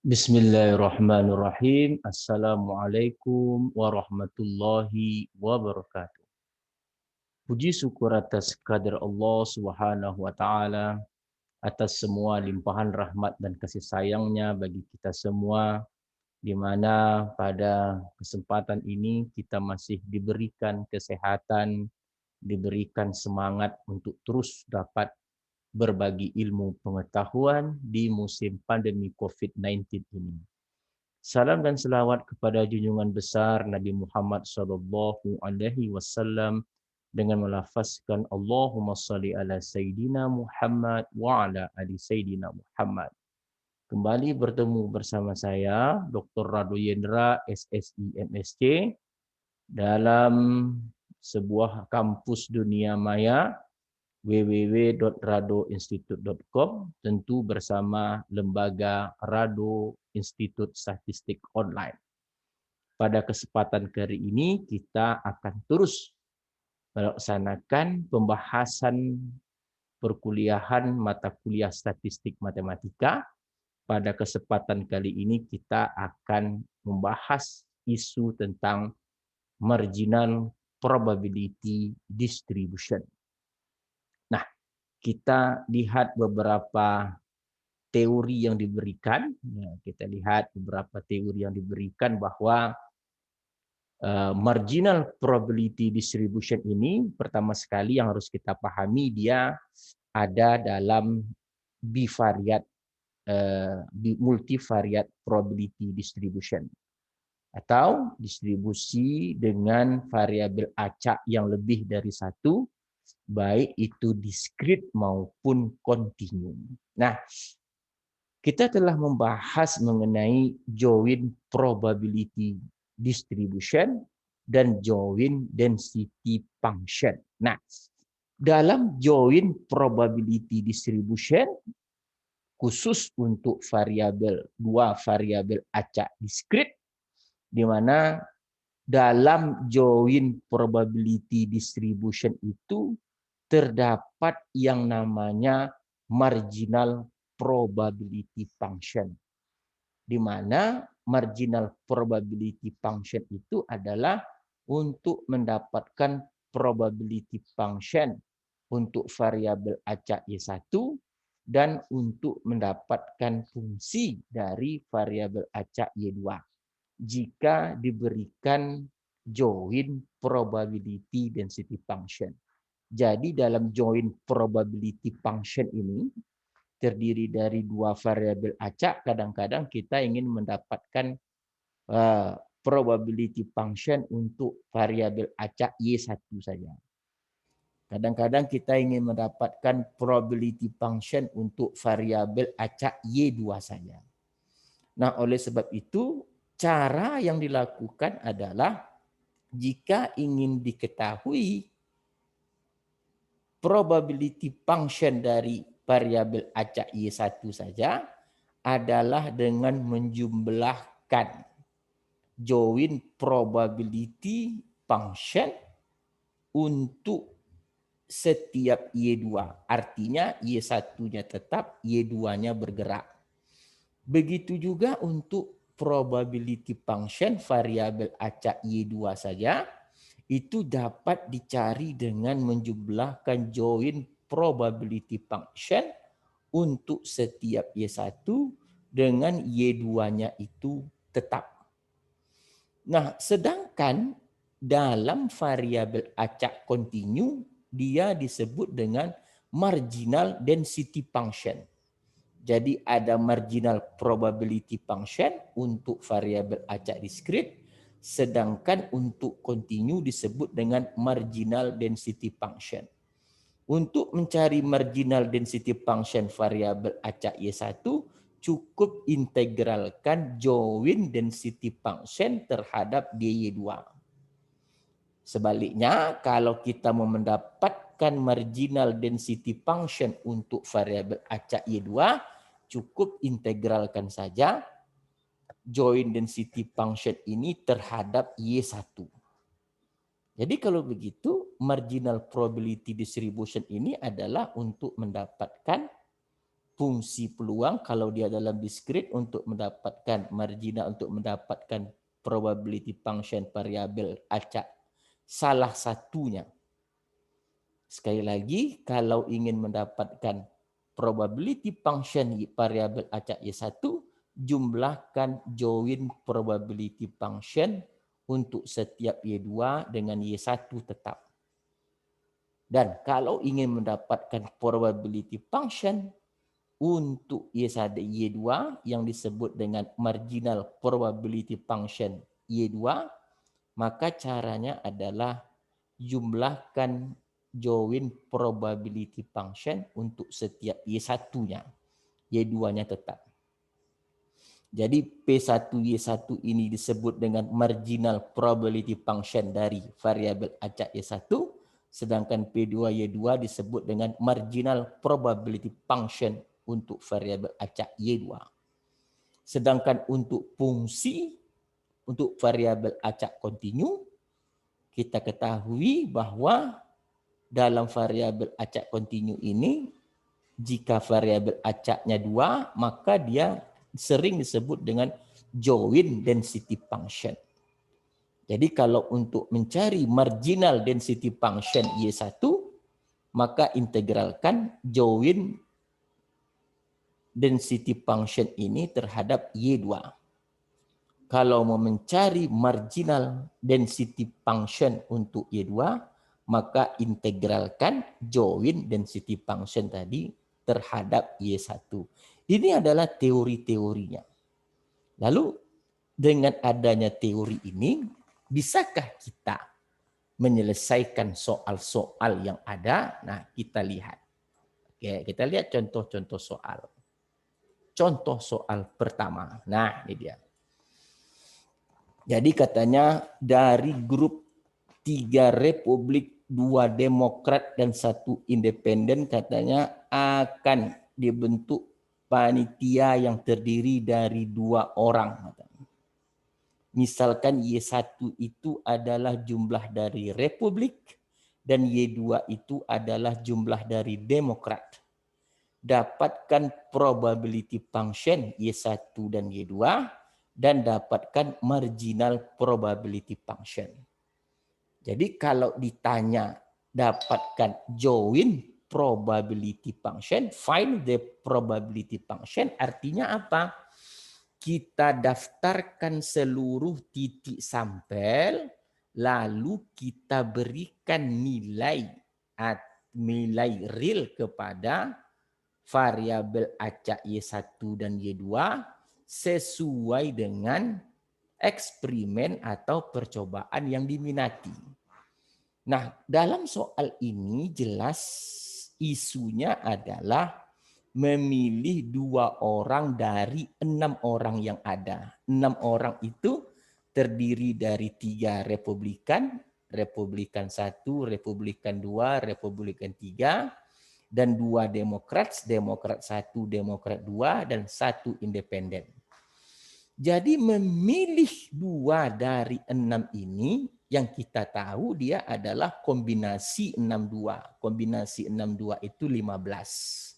Bismillahirrahmanirrahim. Assalamualaikum warahmatullahi wabarakatuh. Puji syukur atas kadir Allah Subhanahu wa taala atas semua limpahan rahmat dan kasih sayangnya bagi kita semua, di mana pada kesempatan ini kita masih diberikan kesehatan, diberikan semangat untuk terus dapat berbagi ilmu pengetahuan di musim pandemi COVID-19 ini. Salam dan selawat kepada junjungan besar Nabi Muhammad sallallahu alaihi wasallam dengan melafazkan Allahumma salli ala Sayyidina Muhammad wa ala ali Sayyidina Muhammad. Kembali bertemu bersama saya Dr. Rado Yendra SSI MSc dalam sebuah kampus dunia maya www.radoinstitute.com, tentu bersama lembaga Rado Institut Statistik Online. Pada kesempatan kali ini kita akan terus melaksanakan pembahasan perkuliahan mata kuliah statistik matematika. Pada kesempatan kali ini kita akan membahas isu tentang marginal probability distribution. Nah, kita lihat beberapa teori yang diberikan. Kita lihat beberapa teori yang diberikan bahwa marginal probability distribution ini pertama sekali yang harus kita pahami dia ada dalam multivariate probability distribution atau distribusi dengan variabel acak yang lebih dari satu, baik itu diskrit maupun kontinu. Nah, kita telah membahas mengenai joint probability distribution dan joint density function. Nah, dalam joint probability distribution, khusus untuk dua variabel acak diskrit, di mana dalam joint probability distribution itu terdapat yang namanya marginal probability function, di mana marginal probability function itu adalah untuk mendapatkan probability function untuk variabel acak Y1 dan untuk mendapatkan fungsi dari variabel acak Y2 jika diberikan joint probability density function. Jadi dalam joint probability function ini terdiri dari dua variabel acak, kadang-kadang kita ingin mendapatkan probability function untuk variabel acak Y1 saja. Kadang-kadang kita ingin mendapatkan probability function untuk variabel acak Y2 saja. Nah, oleh sebab itu, cara yang dilakukan adalah jika ingin diketahui probability function dari variabel acak Y1 saja adalah dengan menjumlahkan joint probability function untuk setiap Y2. Artinya Y1-nya tetap, Y2-nya bergerak. Begitu juga untuk probability function variabel acak Y2 saja, itu dapat dicari dengan menjumlahkan joint probability function untuk setiap Y1 dengan Y2-nya itu tetap. Nah, sedangkan dalam variabel acak kontinu, dia disebut dengan marginal density function. Jadi ada marginal probability function untuk variabel acak diskrit, sedangkan untuk kontinu disebut dengan marginal density function. Untuk mencari marginal density function variabel acak Y1, cukup integralkan joint density function terhadap DY2. Sebaliknya, kalau kita mau mendapatkan marginal density function untuk variabel acak Y2, cukup integralkan saja joint density function ini terhadap Y1. Jadi kalau begitu, marginal probability distribution ini adalah untuk mendapatkan fungsi peluang kalau dia dalam diskrit untuk mendapatkan marginal, untuk mendapatkan probability function variabel acak salah satunya. Sekali lagi, kalau ingin mendapatkan probability function variabel acak Y1, jumlahkan join probability function untuk setiap Y2 dengan Y1 tetap. Dan kalau ingin mendapatkan probability function untuk Y1, Y2 yang disebut dengan marginal probability function Y2, maka caranya adalah jumlahkan join probability function untuk setiap Y1-nya. Y2-nya tetap. Jadi P1 Y1 ini disebut dengan marginal probability function dari variabel acak Y1, sedangkan P2 Y2 disebut dengan marginal probability function untuk variabel acak Y2. Sedangkan untuk fungsi, untuk variabel acak kontinu, kita ketahui bahwa dalam variabel acak kontinu ini, jika variabel acaknya 2, maka dia sering disebut dengan join density function. Jadi kalau untuk mencari marginal density function Y1, maka integralkan join density function ini terhadap Y2. Kalau mau mencari marginal density function untuk Y2, maka integralkan join density function tadi terhadap Y1. Ini adalah teori-teorinya. Lalu dengan adanya teori ini, bisakah kita menyelesaikan soal-soal yang ada? Nah, kita lihat. Oke, kita lihat contoh-contoh soal. Contoh soal pertama. Nah, ini dia. Jadi katanya dari grup 3 Republik, 2 Demokrat, dan 1 Independen katanya akan dibentuk panitia yang terdiri dari 2 orang. Misalkan Y1 itu adalah jumlah dari Republik dan Y2 itu adalah jumlah dari Demokrat. Dapatkan probability function Y1 dan Y2 dan dapatkan marginal probability function. Jadi kalau ditanya dapatkan join probability function, find the probability function, artinya apa? Kita daftarkan seluruh titik sampel, lalu kita berikan nilai real kepada variabel acak Y1 dan Y2 sesuai dengan eksperimen atau percobaan yang diminati. Nah, dalam soal ini jelas isunya adalah memilih 2 orang dari 6 orang yang ada. 6 orang itu terdiri dari 3 Republikan, Republikan 1, Republikan 2, Republikan 3, dan 2 Demokrat, Demokrat 1, Demokrat 2, dan 1 Independen. Jadi memilih 2 dari 6 ini yang kita tahu dia adalah kombinasi 62. Kombinasi 62 itu 15.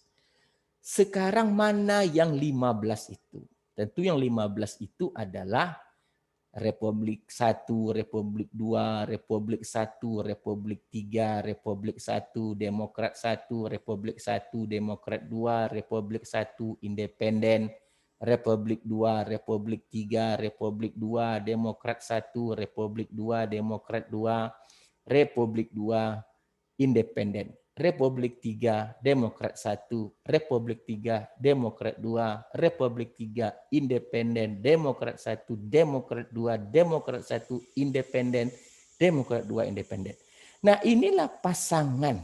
Sekarang mana yang 15 itu? Tentu yang 15 itu adalah Republik 1, Republik 2, Republik 1, Republik 3, Republik 1, Demokrat 1, Republik 1, Demokrat 2, Republik 1, Independen, Republik 2, Republik 3, Republik 2, Demokrat 1, Republik 2, Demokrat 2, Republik 2, Independen. Republik 3, Demokrat 1, Republik 3, Demokrat 2, Republik 3, Independen, Demokrat 1, Demokrat 2, Demokrat 1, Independen, Demokrat 2, Independen. Nah, inilah pasangan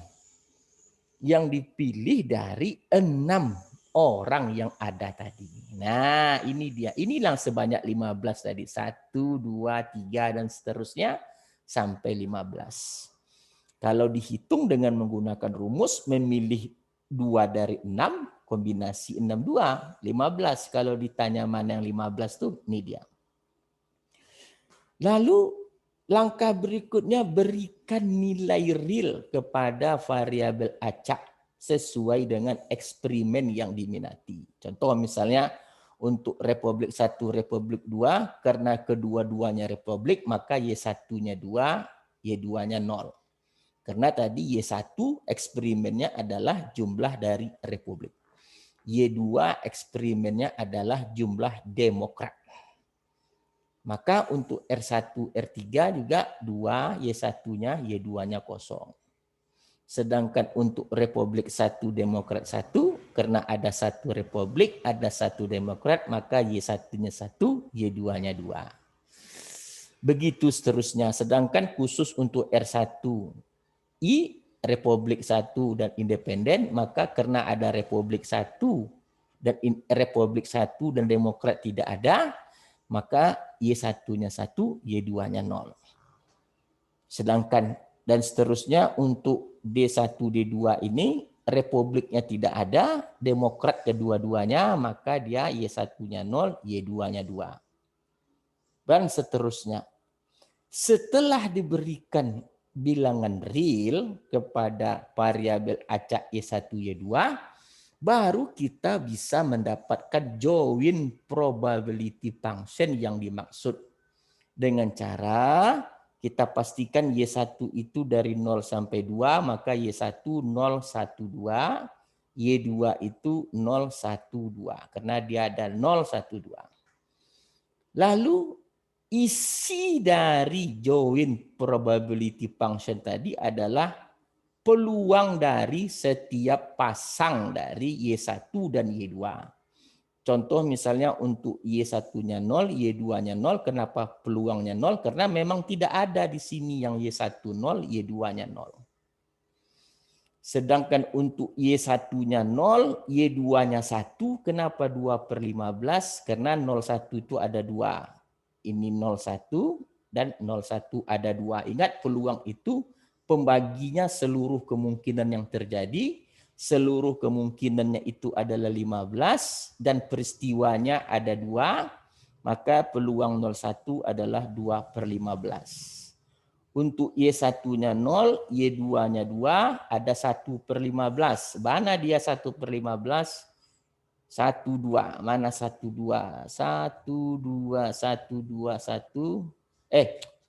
yang dipilih dari 6 orang yang ada tadi. Nah, ini dia. Inilah sebanyak 15 tadi. 1, 2, 3, dan seterusnya sampai 15. Kalau dihitung dengan menggunakan rumus memilih 2 dari 6, kombinasi 6, 2, 15. Kalau ditanya mana yang 15 tuh, ini dia. Lalu langkah berikutnya berikan nilai real kepada variabel acak sesuai dengan eksperimen yang diminati. Contoh misalnya untuk Republik 1, Republik 2, karena kedua-duanya Republik, maka Y1-nya 2, Y2-nya 0. Karena tadi Y1 eksperimennya adalah jumlah dari Republik. Y2 eksperimennya adalah jumlah Demokrat. Maka untuk R1, R3 juga 2, Y1-nya, Y2-nya kosong. Sedangkan untuk Republik 1, Demokrat 1, karena ada satu Republik, ada satu Demokrat, maka Y1-nya 1, Y2-nya 2. Begitu seterusnya. Sedangkan khusus untuk R1I, Republik 1 dan Independen, maka karena ada Republik 1 dan Republik 1 dan Demokrat tidak ada, maka Y1-nya 1, Y2-nya 0. Sedangkan dan seterusnya untuk D1, D2 ini Republiknya tidak ada, Demokrat kedua-duanya, maka dia Y1-nya 0, Y2-nya 2. Dan seterusnya. Setelah diberikan bilangan real kepada variabel acak Y1, Y2, baru kita bisa mendapatkan join probability function yang dimaksud. Dengan cara kita pastikan Y1 itu dari 0 sampai 2, maka Y1 0, 1, 2, Y2 itu 0, 1, 2. Karena dia ada 0, 1, 2. Lalu isi dari join probability function tadi adalah peluang dari setiap pasang dari Y1 dan Y2. Contoh misalnya untuk Y1-nya 0, Y2-nya 0. Kenapa peluangnya 0? Karena memang tidak ada di sini yang Y1 0, Y2-nya 0. Sedangkan untuk Y1-nya 0, Y2-nya 1. Kenapa 2/15? Karena 01 itu ada 2. Ini 01 dan 01 ada 2. Ingat peluang itu pembaginya seluruh kemungkinan yang terjadi, seluruh kemungkinannya itu adalah 15 dan peristiwanya ada 2, maka peluang 01 adalah 2/15. Untuk Y1-nya 0, Y2-nya 2, ada 1/15. Mana dia 1/15? 1, 2. Mana 1, 2? 1, 2, 1, 2, 1.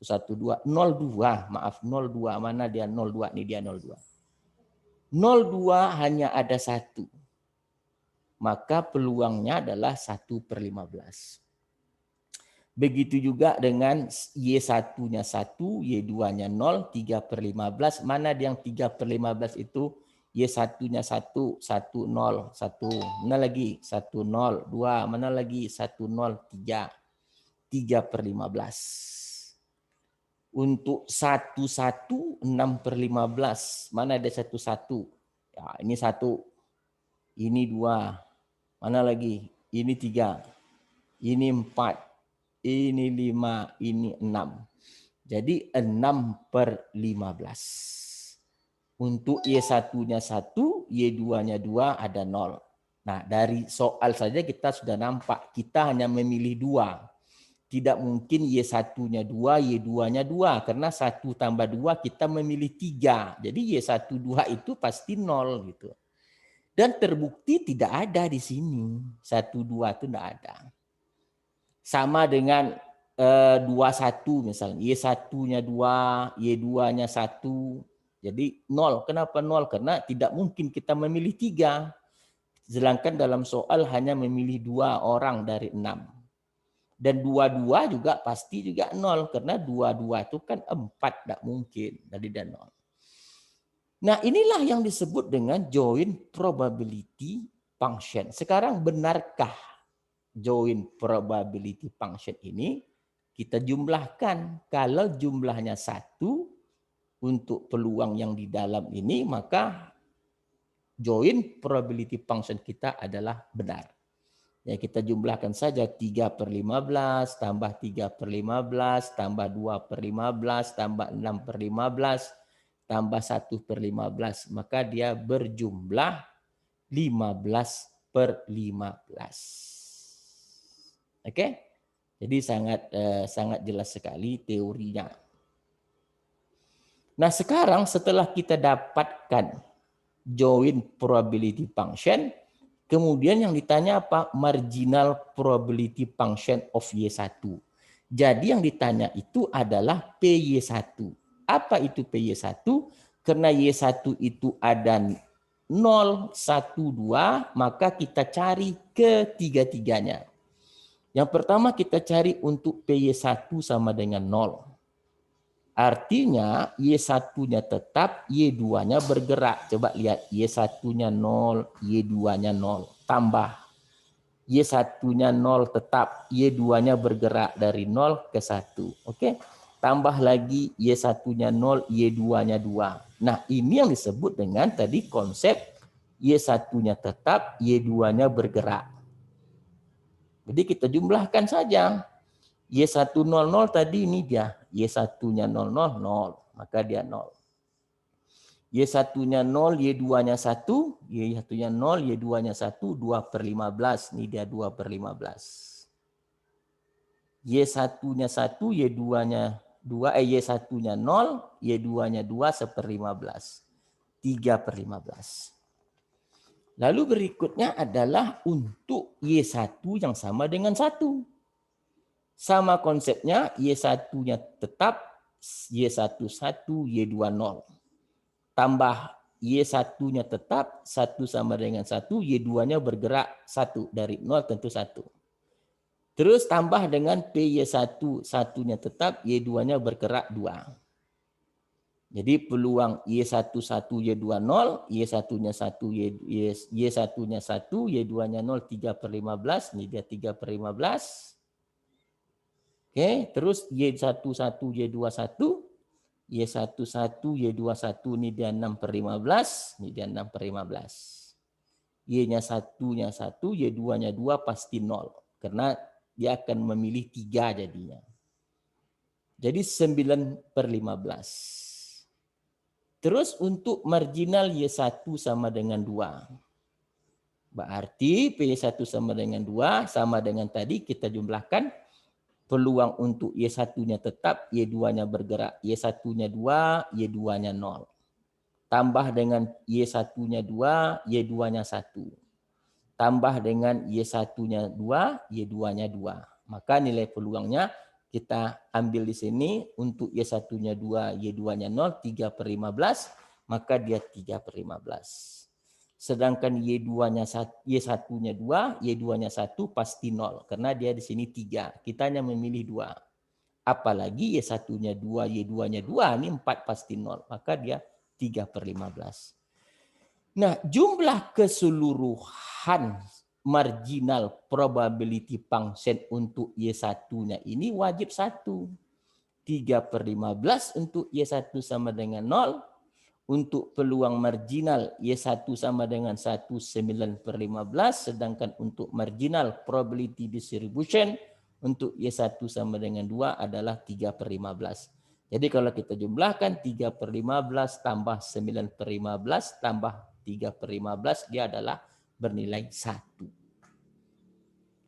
1, 2, 0, 2. Maaf, 0, 2. Mana dia 0, 2? Ini dia 0, 2. 0, 2 hanya ada 1. Maka peluangnya adalah 1/15. Begitu juga dengan Y1-nya 1, Y2-nya 0, 3/15. Mana yang 3/15 itu? Y1-nya 1, 1, 0, 1. Mana lagi? 1, 0, 2. Mana lagi? 1, 0, 3. 3/15. Untuk 1, 1, 6/15. Mana ada 1, 1? Ya, ini 1. Ini 2. Mana lagi? Ini 3. Ini 4. Ini 5. Ini 6. Jadi 6/15. Untuk Y1-nya 1, Y2-nya 2 ada 0. Nah, dari soal saja kita sudah nampak. Kita hanya memilih 2. Tidak mungkin Y1-nya 2, Y2-nya 2. Karena 1 tambah 2 kita memilih 3. Jadi Y1, 2 itu pasti 0 gitu. Dan terbukti tidak ada di sini. 1, 2 itu tidak ada. Sama dengan 2, 1 misalnya. Y1-nya 2, Y2-nya 1. Jadi 0. Kenapa 0? Karena tidak mungkin kita memilih 3. Sedangkan dalam soal hanya memilih 2 orang dari 6. Dan 2 juga pasti juga 0. Karena 2 itu kan 4. Tidak mungkin. Dari dan 0. Nah, inilah yang disebut dengan join probability function. Sekarang benarkah join probability function ini kita jumlahkan? Kalau jumlahnya 1 untuk peluang yang di dalam ini, maka join probability function kita adalah benar. Ya, kita jumlahkan saja 3/15 tambah 3/15 tambah 2/15 tambah 6/15 tambah 1/15. Maka dia berjumlah 15/15. Oke? Jadi sangat jelas sekali teorinya. Nah, sekarang setelah kita dapatkan joint probability function. Kemudian yang ditanya apa? Marginal probability function of Y1. Jadi yang ditanya itu adalah PY1. Apa itu PY1? Karena Y1 itu ada 0, 1, 2, maka kita cari ketiga-tiganya. Yang pertama kita cari untuk PY1 sama dengan 0. Artinya Y1-nya tetap, Y2-nya bergerak. Coba lihat, Y1-nya 0, Y2-nya 0. Tambah. Y1-nya 0 tetap, Y2-nya bergerak dari 0 ke 1. Oke. Tambah lagi Y1-nya 0, Y2-nya 2. Nah, ini yang disebut dengan tadi konsep Y1-nya tetap, Y2-nya bergerak. Jadi kita jumlahkan saja. Y100 tadi ini dia. Y1-nya 00, 0. Maka dia 0. Y1-nya 0, Y2-nya 1. Y1-nya 0, Y2-nya 1. 2/15. Ini dia 2/15. Y1-nya 1, Y2-nya 2. Y1-nya 0, Y2-nya 2 1/15. 3/15. Lalu berikutnya adalah untuk Y1 yang sama dengan 1. Sama konsepnya, Y1-nya tetap, Y1 1, Y2 0. Tambah Y1-nya tetap, 1 sama dengan 1, Y2-nya bergerak 1. Dari 0 tentu 1. Terus tambah dengan PY1, 1-nya tetap, Y2-nya bergerak 2. Jadi peluang Y1 1, Y2 0, Y1-nya 1, Y1-nya 1, Y2-nya 0, 3/15. Ini dia 3/15. Oke, terus Y11, Y21, Y11, Y21 ini dia 6/15, ini dia 6/15. Y-nya 1-nya 1, Y2-nya 2 pasti 0. Karena dia akan memilih 3 jadinya. Jadi 9/15. Terus untuk marginal Y1 sama dengan 2. Berarti P1 sama dengan 2, sama dengan tadi kita jumlahkan. Peluang untuk Y1-nya tetap, Y2-nya bergerak. Y1-nya 2, Y2-nya 0. Tambah dengan Y1-nya 2, Y2-nya 1. Tambah dengan Y1-nya 2, Y2-nya 2. Maka nilai peluangnya kita ambil di sini untuk Y1-nya 2, Y2-nya 0, 3/15. Maka dia 3/15. Sedangkan Y1-nya 2, Y2-nya 1 pasti 0. Karena dia di sini 3. Kita hanya memilih 2. Apalagi Y1-nya 2, Y2-nya 2, ini 4 pasti 0. Maka dia 3/15. Nah, jumlah keseluruhan marginal probability function untuk Y1-nya ini wajib 1. 3/15 untuk Y1 sama dengan 0. Untuk peluang marginal Y1 sama dengan 1, 9/15. Sedangkan untuk marginal probability distribution untuk Y1 sama dengan 2 adalah 3/15. Jadi kalau kita jumlahkan 3/15 tambah 9/15 tambah 3/15 dia adalah bernilai 1.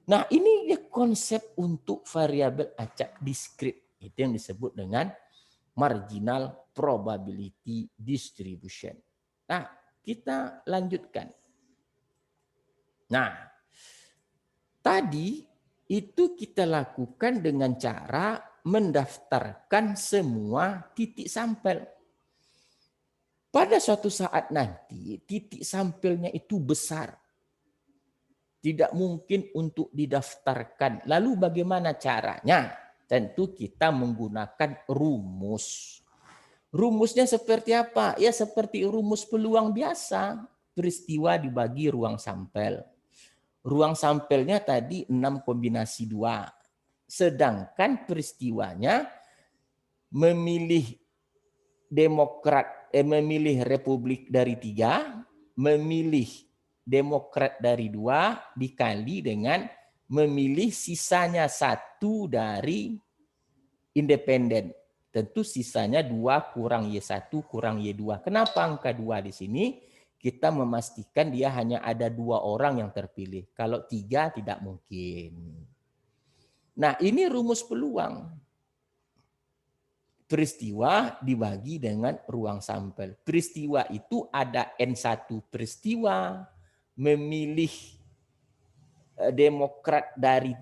Nah ini dia konsep untuk variabel acak diskrit. Itu yang disebut dengan marginal probability distribution. Nah, kita lanjutkan. Nah, tadi itu kita lakukan dengan cara mendaftarkan semua titik sampel. Pada suatu saat nanti titik sampelnya itu besar. Tidak mungkin untuk didaftarkan. Lalu bagaimana caranya? Tentu kita menggunakan rumus. Rumusnya seperti apa? Ya seperti rumus peluang biasa. Peristiwa dibagi ruang sampel. Ruang sampelnya tadi 6 kombinasi 2. Sedangkan peristiwanya memilih memilih Republik dari 3, memilih Demokrat dari 2, dikali dengan memilih sisanya 1 dari independen. Tentu sisanya 2 kurang Y1 kurang Y2. Kenapa angka 2 di sini? Kita memastikan dia hanya ada 2 orang yang terpilih. Kalau 3 tidak mungkin. Nah ini rumus peluang. peristiwa dibagi dengan ruang sampel. Peristiwa itu ada N1 peristiwa, memilih demokrat dari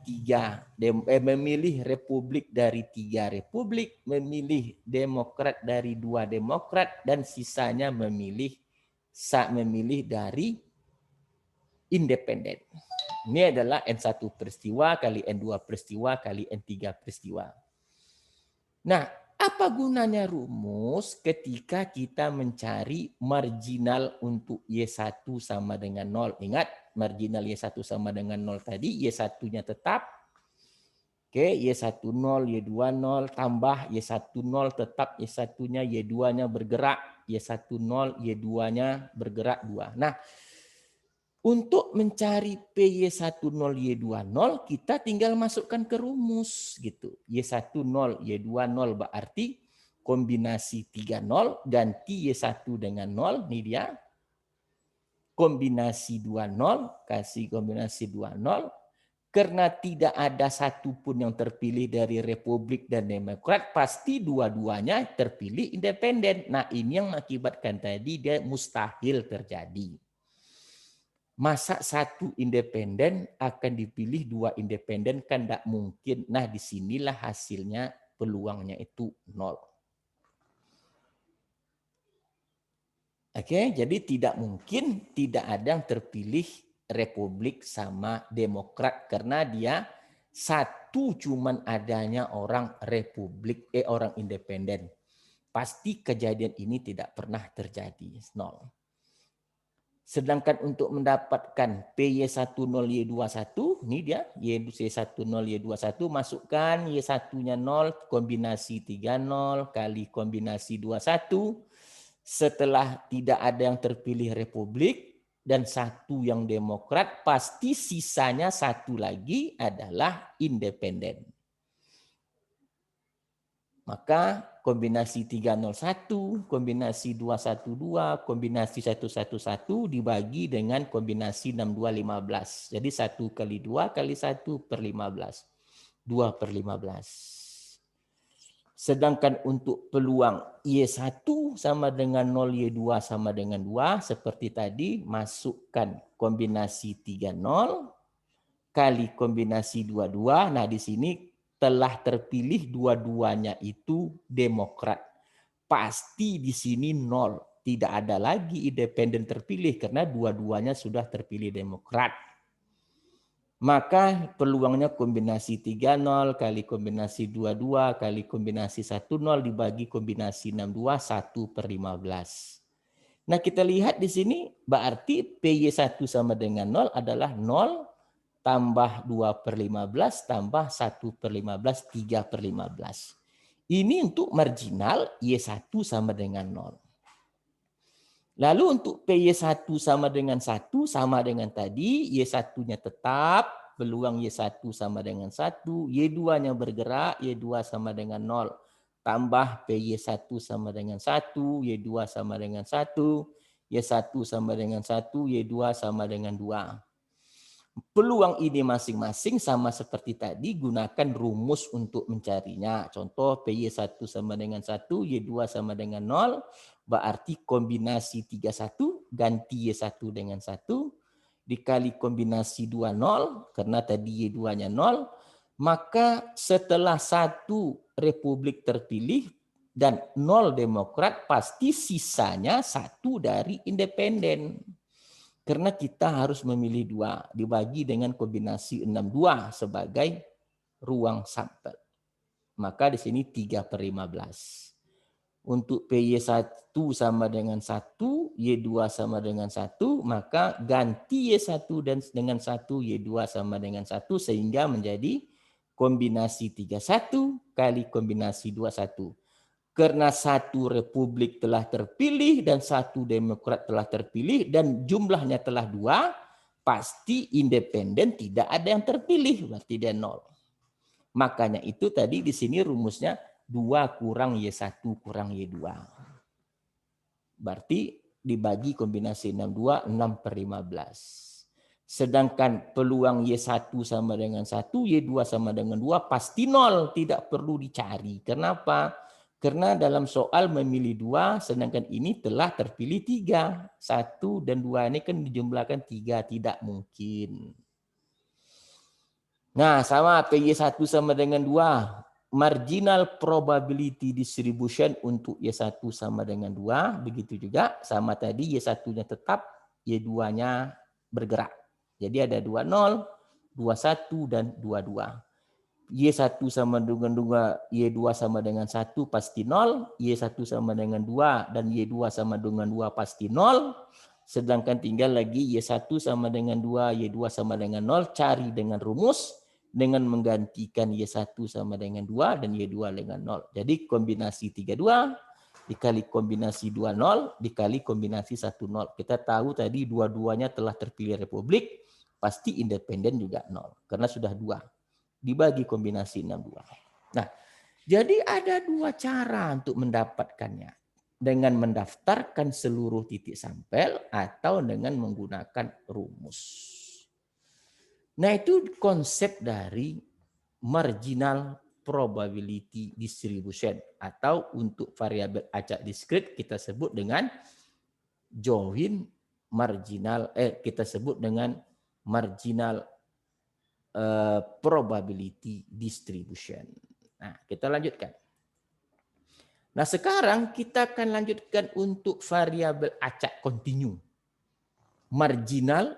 memilih republik dari 3 republik, memilih demokrat dari 2 demokrat, dan sisanya memilih dari independen. Ini adalah N1 peristiwa kali N2 peristiwa kali N3 peristiwa. Nah, apa gunanya rumus ketika kita mencari marginal untuk Y1 sama dengan 0? Ingat, marginal Y1 sama dengan 0 tadi, Y1-nya tetap. Oke, Y1 0, Y2 0, tambah Y1 0 tetap, Y1-nya, Y2-nya bergerak, Y1 0, Y2-nya bergerak 2. Nah, untuk mencari PY10Y20 kita tinggal masukkan ke rumus gitu. Y10 Y20 berarti kombinasi 30 ganti Y1 dengan 0, ini dia. Kombinasi 20 kasih kombinasi 20. Karena tidak ada satupun yang terpilih dari Republik dan Demokrat, pasti dua-duanya terpilih independen. Nah, ini yang mengakibatkan tadi dia mustahil terjadi. Masa satu independen akan dipilih 2 independen, kan tidak mungkin. Nah, disinilah hasilnya peluangnya itu 0. Oke, jadi tidak mungkin tidak ada yang terpilih Republik sama Demokrat karena dia satu cuman adanya orang Republik, orang independen. Pasti kejadian ini tidak pernah terjadi, 0. Sedangkan untuk mendapatkan PY10Y21, ini dia, Y10Y21, masukkan Y1-nya 0, kombinasi 30 kali kombinasi 21. Setelah tidak ada yang terpilih Republik dan 1 yang Demokrat, pasti sisanya 1 lagi adalah independen. Maka kombinasi 301, kombinasi 212, kombinasi 111 dibagi dengan kombinasi 6215. Jadi 1 kali 2 kali 1 per 15. 2 per 15. Sedangkan untuk peluang Y1 sama dengan 0, Y2 sama dengan 2. Seperti tadi, masukkan kombinasi 30 kali kombinasi 22. Nah, di sini telah terpilih dua-duanya itu Demokrat. Pasti di sini 0. Tidak ada lagi independen terpilih karena dua-duanya sudah terpilih Demokrat. Maka peluangnya kombinasi 30 kali kombinasi 22 kali kombinasi 10 dibagi kombinasi 62, 1 per 15. Nah, kita lihat di sini berarti PY1 sama dengan 0 adalah 0 tambah 2 per 15 tambah 1 per 15, 3 per 15. Ini untuk marginal Y1 sama dengan 0. Lalu untuk PY1 sama dengan 1, sama dengan tadi, Y1-nya tetap, peluang Y1 sama dengan 1, Y2-nya bergerak, Y2 sama dengan 0. Tambah PY1 sama dengan 1, Y2 sama dengan 1, Y1 sama dengan 1, Y2 sama dengan 2. Peluang ini masing-masing sama seperti tadi, gunakan rumus untuk mencarinya. Contoh PY1 sama dengan 1, Y2 sama dengan 0, berarti kombinasi 31 ganti Y1 dengan 1, dikali kombinasi 20, karena tadi Y2-nya 0, maka setelah 1 Republik terpilih dan 0 Demokrat, pasti sisanya 1 dari independen. Karena kita harus memilih 2, dibagi dengan kombinasi 62 sebagai ruang sampel. Maka di sini 3 per 15. Untuk PY1 sama dengan 1, Y2 sama dengan 1, maka ganti Y1 dan dengan 1, Y2 sama dengan 1, sehingga menjadi kombinasi 31 kali kombinasi 21. Karena 1 Republik telah terpilih dan 1 Demokrat telah terpilih dan jumlahnya telah 2, pasti independen tidak ada yang terpilih, berarti dia 0. Makanya itu tadi di sini rumusnya 2 kurang Y1 kurang Y2. Berarti dibagi kombinasi 62, 6 per 15. Sedangkan peluang Y1 sama dengan 1, Y2 sama dengan 2, pasti 0, tidak perlu dicari. Kenapa? Karena dalam soal memilih 2, sedangkan ini telah terpilih 3. 1 dan 2 ini kan dijumlahkan 3, tidak mungkin. Nah, sama PY1 sama dengan 2. Marginal probability distribution untuk Y1 sama dengan 2. Begitu juga sama tadi Y1-nya tetap, Y2-nya bergerak. Jadi ada 20, 21, dan 22. Y1 sama dengan 2, Y2 sama dengan 1 pasti 0, Y1 sama dengan 2, dan Y2 sama dengan 2 pasti 0. Sedangkan tinggal lagi Y1 sama dengan 2, Y2 sama dengan 0, cari dengan rumus, dengan menggantikan Y1 sama dengan 2 dan Y2 dengan 0. Jadi kombinasi 32 dikali kombinasi 20 dikali kombinasi 10. Kita tahu tadi dua-duanya telah terpilih republik, pasti independen juga 0 karena sudah 2 dibagi kombinasi 62. Nah, jadi ada 2 cara untuk mendapatkannya. Dengan mendaftarkan seluruh titik sampel atau dengan menggunakan rumus. Nah, itu konsep dari marginal probability distribution atau untuk variabel acak diskrit kita sebut dengan join marginal kita sebut dengan marginal probability distribution. Nah, kita lanjutkan. Nah, sekarang kita akan lanjutkan untuk variabel acak kontinu. Marginal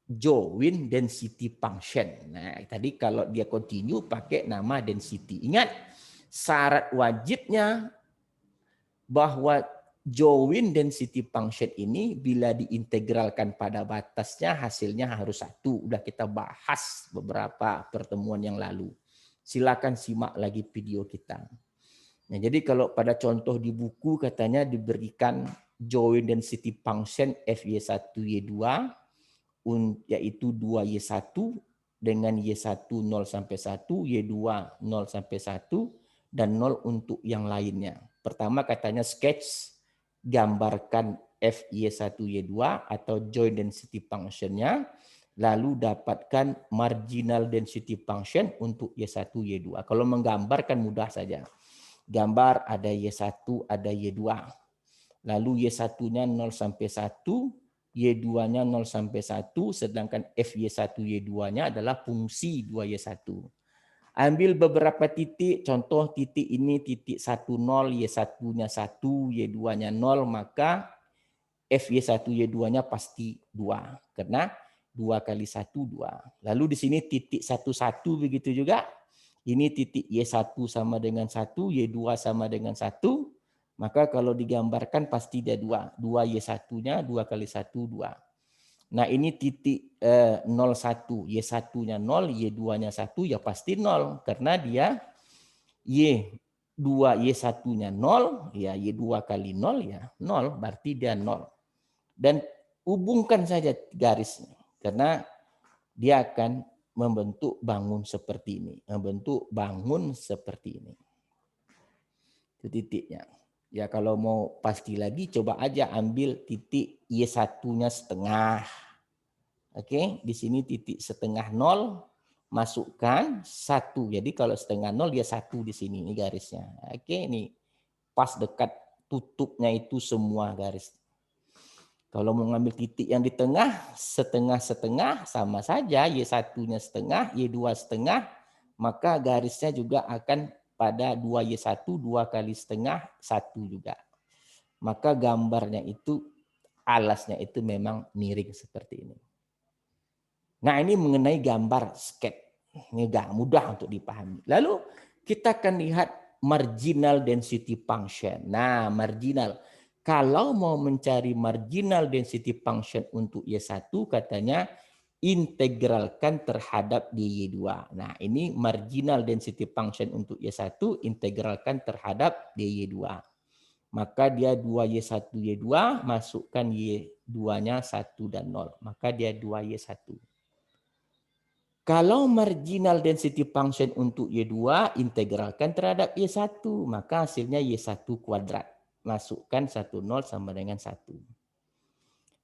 join density function. Nah, tadi kalau dia kontinu pakai nama density. Ingat, syarat wajibnya bahwa join density function ini bila diintegralkan pada batasnya hasilnya harus 1. Udah kita bahas beberapa pertemuan yang lalu. Silakan simak lagi video kita. Nah, jadi kalau pada contoh di buku katanya diberikan join density function FY1Y2 yaitu 2Y1 dengan Y1 0 sampai 1, Y2 0 sampai 1 dan 0 untuk yang lainnya. Pertama katanya sketch gambarkan FY1Y2 atau join density function-nya, lalu dapatkan marginal density function untuk Y1, Y2. Kalau menggambarkan mudah saja. Gambar ada Y1, ada Y2. Lalu Y1-nya 0 sampai 1, Y2-nya 0 sampai 1, sedangkan FY1, Y2-nya adalah fungsi 2Y1. Ambil beberapa titik, contoh titik ini titik 10, Y1-nya 1, Y2-nya 0, maka FY1, Y2-nya pasti 2. Karena 2 kali 1, 2. Lalu di sini titik 1, 1 begitu juga. Ini titik Y1 sama dengan 1, Y2 sama dengan 1. Maka kalau digambarkan pasti dia 2. 2Y1-nya 2 kali 1, 2. Nah ini titik 01, Y1-nya 0, Y2-nya 1, ya pasti 0. Karena dia Y2, Y1-nya 0, ya Y2 kali 0, ya 0. Berarti dia 0. Dan hubungkan saja garisnya. Karena dia akan membentuk bangun seperti ini. Membentuk bangun seperti ini. Itu titiknya. Ya kalau mau pasti lagi coba aja ambil titik Y1-nya setengah. Oke, di sini titik setengah 0, masukkan 1. Jadi kalau setengah 0 dia 1 di sini, ini garisnya. Oke, ini pas dekat tutupnya itu semua garis. Kalau mau ngambil titik yang di tengah, setengah-setengah sama saja, Y1-nya setengah, Y2 setengah, maka garisnya juga akan pada 2Y1, 2 kali setengah, 1 juga. Maka gambarnya itu, alasnya itu memang miring seperti ini. Nah, ini mengenai gambar sketch. Ini mudah untuk dipahami. Lalu kita akan lihat marginal density function. Nah, marginal. Kalau mau mencari marginal density function untuk Y1, katanya integralkan terhadap dy2. Nah, ini marginal density function untuk Y1, integralkan terhadap dy2. Maka dia 2Y1, Y2, masukkan Y2-nya 1 dan 0. Maka dia 2Y1. Kalau marginal density function untuk Y2, integralkan terhadap Y1. Maka hasilnya Y1 kuadrat. Masukkan 1, 0 sama dengan 1.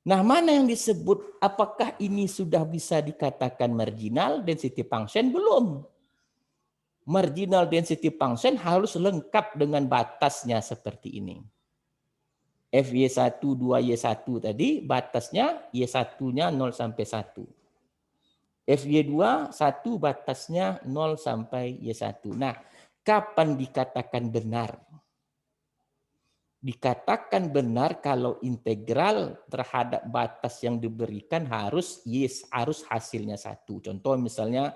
Nah, mana yang disebut, apakah ini sudah bisa dikatakan marginal density function? Belum. marginal density function harus lengkap dengan batasnya seperti ini. FY1, 2Y1 tadi batasnya Y1-nya 0 sampai 1. FY2, 1 batasnya 0 sampai Y1. Nah, kapan dikatakan benar? Dikatakan benar kalau integral terhadap batas yang diberikan harus hasilnya 1. Contoh misalnya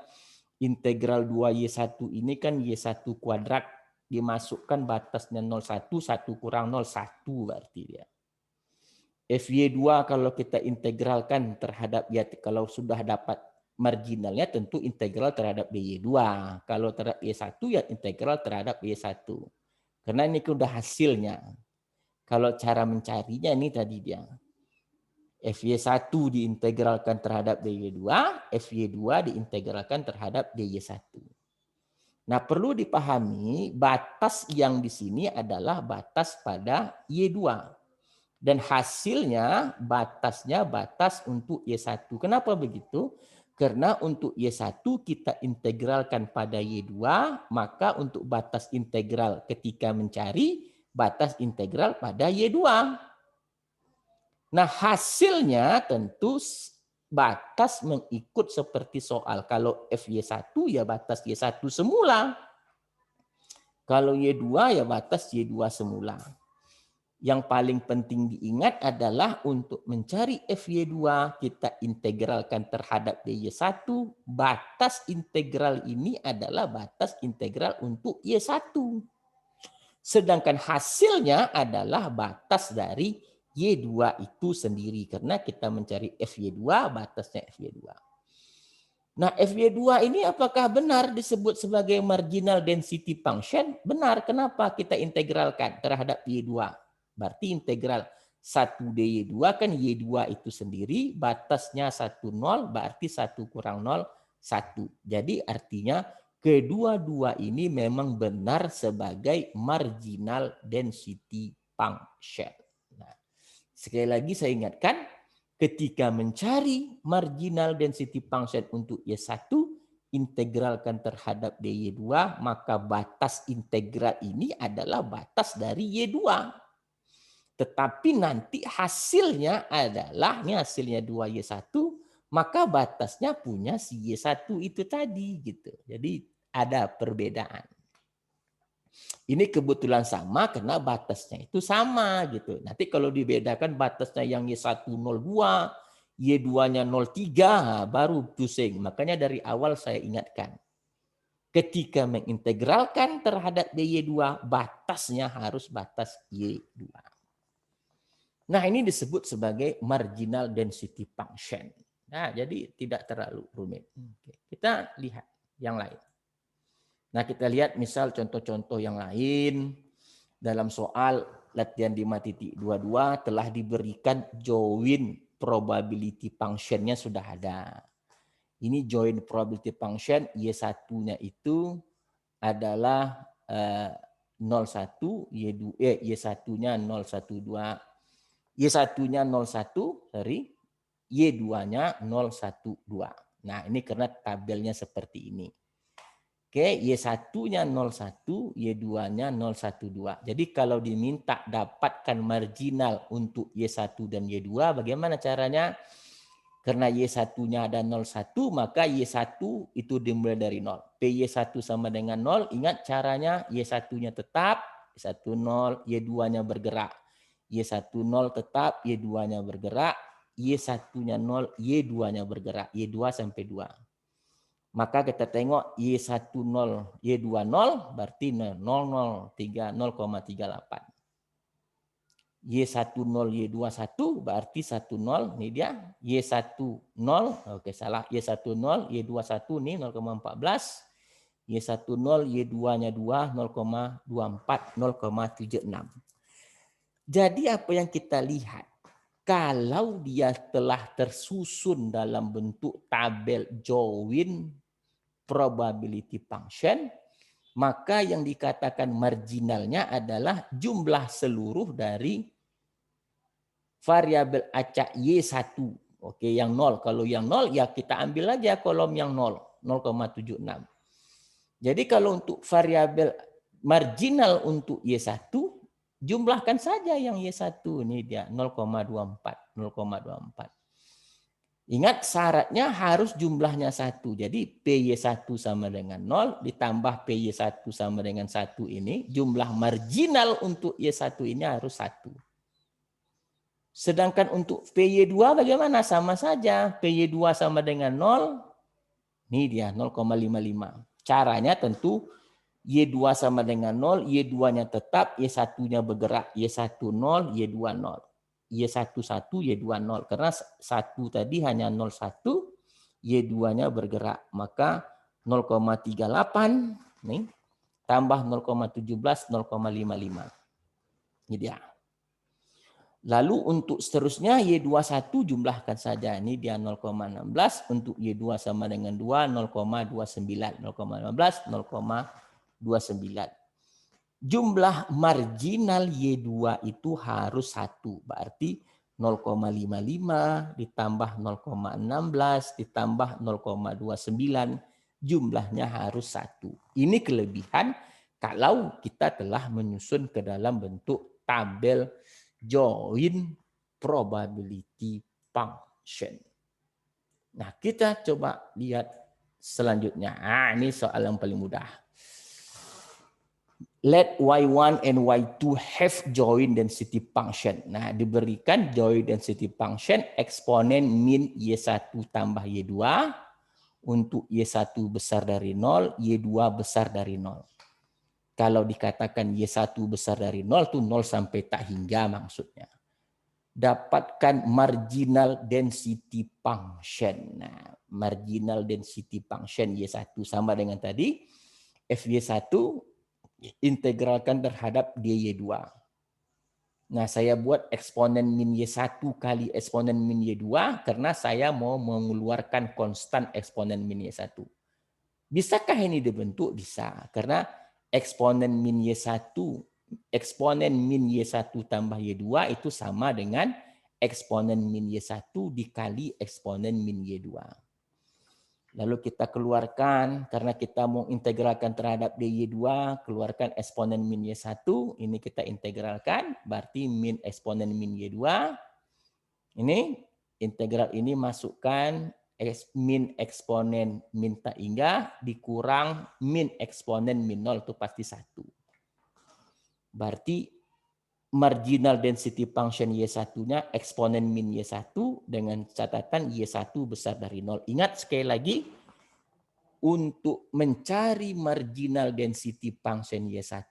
integral 2Y1 ini kan Y1 kuadrat dimasukkan batasnya 0,1, 1 kurang 0, 1 berarti dia. FY2 kalau kita integralkan terhadap ya kalau sudah dapat marginalnya tentu integral terhadap BY2. Kalau terhadap Y1 ya integral terhadap Y1. Karena ini sudah hasilnya. Kalau cara mencarinya ini tadi dia. FY1 diintegralkan terhadap DY2, FY2 diintegralkan terhadap DY1. Nah, perlu dipahami batas yang di sini adalah batas pada Y2. Dan hasilnya batasnya batas untuk Y1. Kenapa begitu? Karena untuk Y1 kita integralkan pada Y2, maka untuk batas integral ketika mencari batas integral pada Y2. Nah, hasilnya tentu batas mengikut seperti soal. Kalau FY1 ya batas Y1 semula. Kalau Y2 ya batas Y2 semula. Yang paling penting diingat adalah untuk mencari FY2 kita integralkan terhadap DY1. Batas integral ini adalah batas integral untuk Y1. Sedangkan hasilnya adalah batas dari Y2 itu sendiri. Karena kita mencari FY2, batasnya FY2. Nah, FY2 ini apakah benar disebut sebagai marginal density function? Benar. Kenapa kita integralkan terhadap Y2? Berarti integral 1 DY2 kan Y2 itu sendiri, batasnya 1, 0, berarti 1 kurang 0, 1. Jadi artinya kedua-dua ini memang benar sebagai marginal density function. Nah, sekali lagi saya ingatkan, ketika mencari marginal density function untuk Y1, integralkan terhadap DY2, maka batas integral ini adalah batas dari Y2. Tetapi nanti hasilnya adalah, ini hasilnya 2Y1, maka batasnya punya si Y1 itu tadi gitu. Jadi ada perbedaan. Ini kebetulan sama karena batasnya itu sama gitu. Nanti kalau dibedakan batasnya yang Y1 02, Y2-nya 03, baru pusing. Makanya dari awal saya ingatkan. Ketika mengintegralkan terhadap DY2, batasnya harus batas Y2. Nah, ini disebut sebagai marginal density function. Nah, jadi tidak terlalu rumit. Kita lihat yang lain. Nah, kita lihat misal contoh-contoh yang lain. Dalam soal latihan 5.22 telah diberikan join probability function-nya sudah ada. Ini join probability function, Y1-nya itu adalah 01, Y1-nya 012, Y1-nya 01, Y2-nya 012. Nah, ini karena tabelnya seperti ini. Oke, Y1-nya 01, Y2-nya 012. Jadi kalau diminta dapatkan marginal untuk Y1 dan Y2, bagaimana caranya? Karena Y1-nya ada 01, maka Y1 itu dimulai dari 0. PY1 sama dengan 0, ingat caranya Y1-nya tetap, Y1 0, Y2-nya bergerak. Y1 0 tetap, Y2-nya bergerak, Y1-nya 0, Y2-nya bergerak, Y2 sampai 2. Maka kita tengok Y1 0, Y2 0, berarti 0,38. Y1 0, Y2 1, berarti 1 0, ini dia. Y1 0, oke salah, Y1 0, Y2 1, ini 0,14. Y1 0, Y2-nya 2, 0,24, 0,76. Jadi apa yang kita lihat, kalau dia telah tersusun dalam bentuk tabel join probability function, maka yang dikatakan marginalnya adalah jumlah seluruh dari variabel acak Y1. Oke, yang 0. Kalau yang 0 ya kita ambil aja kolom yang 0, 0,76. Jadi kalau untuk variabel marginal untuk Y1, jumlahkan saja yang Y1. Ini dia 0,24. 0,24. Ingat syaratnya harus jumlahnya 1. Jadi PY1 sama dengan 0 ditambah PY1 sama dengan 1 ini. Jumlah marginal untuk Y1 ini harus 1. Sedangkan untuk PY2 bagaimana? Sama saja. PY2 sama dengan 0. Ini dia 0,55. Caranya tentu Y2 sama dengan 0. Y2-nya tetap. Y1-nya bergerak. Y1 0. Y2 0. Y1 1, Y2 0. Karena 1 tadi hanya 0 1. Y2-nya bergerak. Maka 0,38. Nih. Tambah 0,17. 0,55. Ini dia. Lalu untuk seterusnya Y21 jumlahkan saja. Ini dia 0,16. Untuk Y2 sama dengan 2, 0,29. 0,15, 0,29. Jumlah marginal Y2 itu harus 1. Berarti 0,55 ditambah 0,16 ditambah 0,29. Jumlahnya harus 1. Ini kelebihan kalau kita telah menyusun ke dalam bentuk tabel join probability function. Nah, kita coba lihat selanjutnya. Ini soal yang paling mudah. Let Y1 and Y2 have joint density function. Nah, diberikan joint density function eksponen min Y1 tambah Y2 untuk Y1 besar dari 0, Y2 besar dari 0. Kalau dikatakan Y1 besar dari 0 itu 0 sampai tak hingga maksudnya. Dapatkan marginal density function. Nah, marginal density function Y1 sama dengan tadi. Fy1 integralkan terhadap dy2. Nah, saya buat eksponen min Y1 kali eksponen min Y2 karena saya mau mengeluarkan konstan eksponen min Y1. Bisakah ini dibentuk? Bisa. Karena eksponen min Y1, eksponen min Y1 tambah Y2 itu sama dengan eksponen min Y1 dikali eksponen min Y2. Lalu kita keluarkan, karena kita mau integralkan terhadap dy2, keluarkan eksponen min Y1, ini kita integralkan, berarti min eksponen min Y2. Ini integral ini masukkan min eksponen min tak hingga dikurang min eksponen min 0 itu pasti 1. Berarti marginal density function Y1-nya eksponen min Y1 dengan catatan Y1 besar dari 0. Ingat sekali lagi, untuk mencari marginal density function Y1,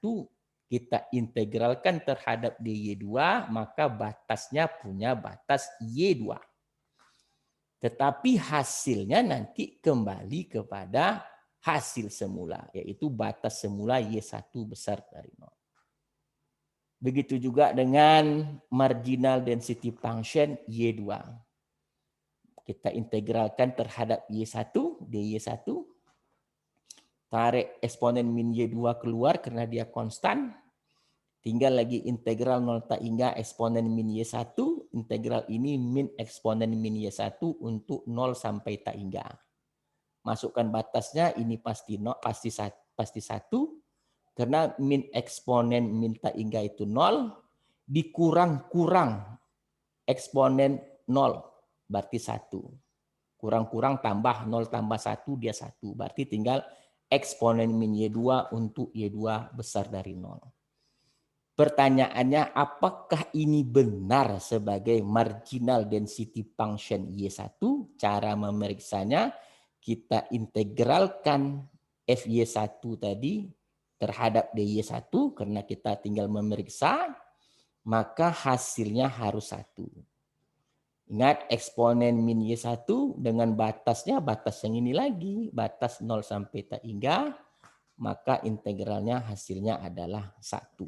kita integralkan terhadap dy2, maka batasnya punya batas Y2. Tetapi hasilnya nanti kembali kepada hasil semula, yaitu batas semula Y1 besar dari 0. Begitu juga dengan marginal density function Y2. Kita integralkan terhadap Y1, dy1. Tarik eksponen min Y2 keluar karena dia konstan. Tinggal lagi integral 0 tak hingga eksponen min Y1. Integral ini min eksponen min Y1 untuk 0 sampai tak hingga. Masukkan batasnya, ini pasti 1. Karena min eksponen min tak hingga itu 0. Dikurang-kurang eksponen 0. Berarti 1. Kurang-kurang tambah 0 tambah 1 dia 1. Berarti tinggal eksponen min Y2 untuk Y2 besar dari 0. Pertanyaannya, apakah ini benar sebagai marginal density function Y1? Cara memeriksanya, kita integralkan Fy1 tadi terhadap dy1, karena kita tinggal memeriksa, maka hasilnya harus 1. Ingat, eksponen min Y1 dengan batasnya, batas yang ini lagi, batas 0 sampai tak hingga, maka integralnya hasilnya adalah 1.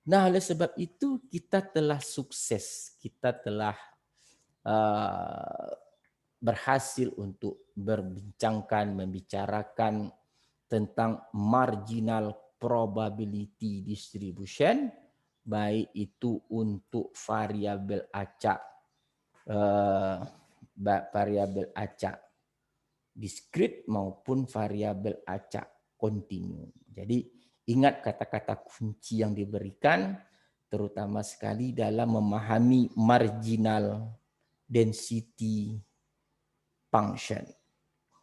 Nah, oleh sebab itu kita telah sukses, kita telah berhasil untuk membicarakan tentang marginal probability distribution, baik itu untuk variabel acak diskrit maupun variabel acak continue. Jadi ingat kata-kata kunci yang diberikan, terutama sekali dalam memahami marginal density function.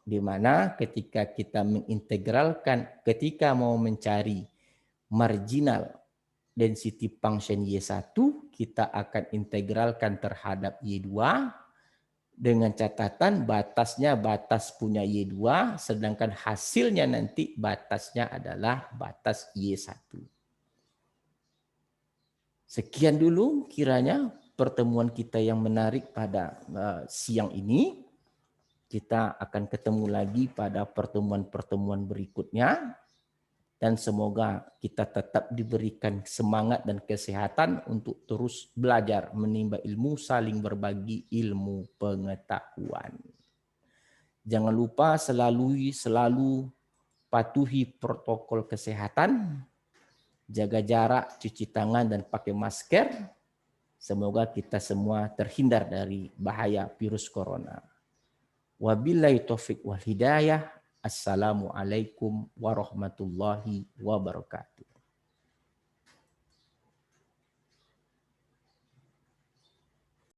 Di mana ketika kita mengintegralkan, ketika mau mencari marginal density function Y1, kita akan integralkan terhadap Y2 dengan catatan batasnya batas punya Y2, sedangkan hasilnya nanti batasnya adalah batas Y1. Sekian dulu kiranya pertemuan kita yang menarik pada siang ini. Kita akan ketemu lagi pada pertemuan-pertemuan berikutnya. Dan semoga kita tetap diberikan semangat dan kesehatan untuk terus belajar, menimba ilmu, saling berbagi ilmu pengetahuan. Jangan lupa selalu patuhi protokol kesehatan, jaga jarak, cuci tangan, dan pakai masker. Semoga kita semua terhindar dari bahaya virus corona. Wabillahi taufiq wal hidayah. Assalamualaikum warahmatullahi wabarakatuh.